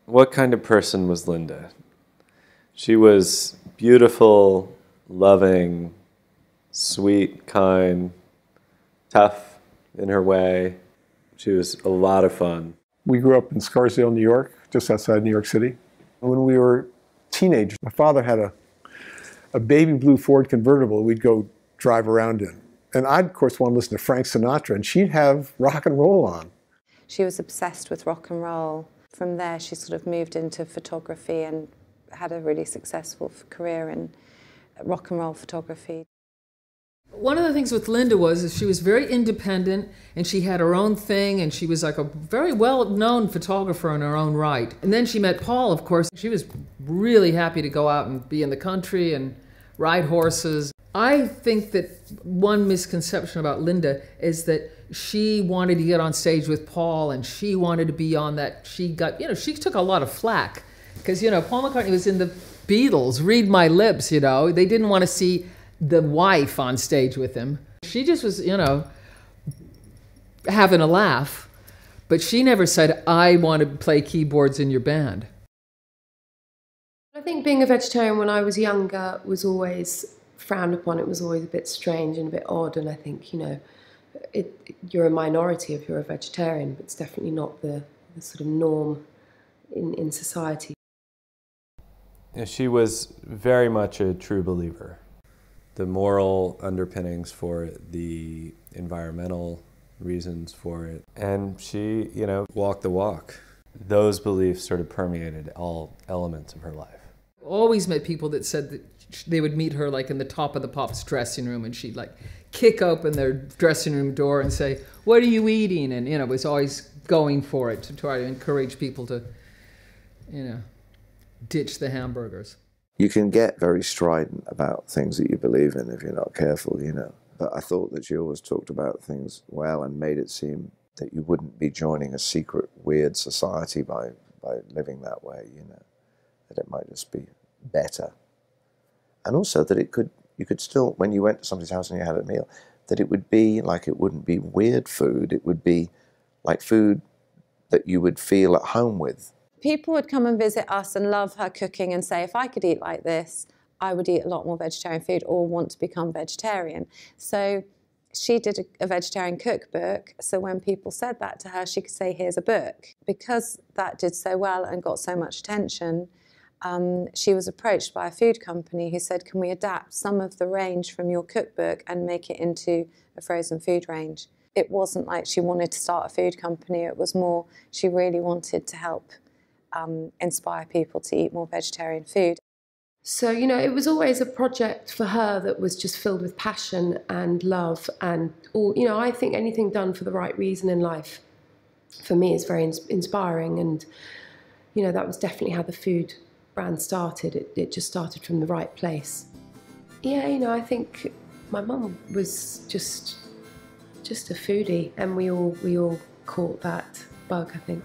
What kind of person was Linda? She was beautiful, loving, sweet, kind, tough in her way. She was a lot of fun. We grew up in Scarsdale, New York, just outside New York City. When we were teenagers, my father had a baby blue Ford convertible we'd go drive around in. And I'd, of course, want to listen to Frank Sinatra, and she'd have rock and roll on. She was obsessed with rock and roll. From there, she sort of moved into photography and had a really successful career in rock and roll photography. One of the things with Linda was she was very independent, and she had her own thing, and she was like a very well-known photographer in her own right. And then she met Paul, of course. She was really happy to go out and be in the country and ride horses. I think that one misconception about Linda is that she wanted to get on stage with Paul, and she wanted to be on that. She got, she took a lot of flack because, Paul McCartney was in the Beatles, Read My Lips, They didn't want to see the wife on stage with him. She just was, having a laugh, but she never said, I want to play keyboards in your band. I think being a vegetarian when I was younger was always frowned upon. It was always a bit strange and a bit odd, and I think, you're a minority if you're a vegetarian, but it's definitely not the sort of norm in society. Yeah, she was very much a true believer. The moral underpinnings for it, the environmental reasons for it, and she, walked the walk. Those beliefs sort of permeated all elements of her life. Always met people that said that they would meet her like in the top of the Pops dressing room, and she'd like kick open their dressing room door and say, "What are you eating?" And was always going for it to try to encourage people to, ditch the hamburgers. You can get very strident about things that you believe in if you're not careful, But I thought that she always talked about things well and made it seem that you wouldn't be joining a secret, weird society by living that way, That it might just be better. And also that you could still, when you went to somebody's house and you had a meal, that it would be like, it wouldn't be weird food, it would be like food that you would feel at home with. People would come and visit us and love her cooking and say, if I could eat like this, I would eat a lot more vegetarian food or want to become vegetarian. So she did a vegetarian cookbook, so when people said that to her, she could say, here's a book. Because that did so well and got so much attention, she was approached by a food company who said, can we adapt some of the range from your cookbook and make it into a frozen food range? It wasn't like she wanted to start a food company, it was more she really wanted to help inspire people to eat more vegetarian food. So, it was always a project for her that was just filled with passion and love and all, I think anything done for the right reason in life, for me, is very inspiring. And, that was definitely how the food brand started. It just started from the right place. Yeah, I think my mum was just a foodie, and we all caught that bug, I think.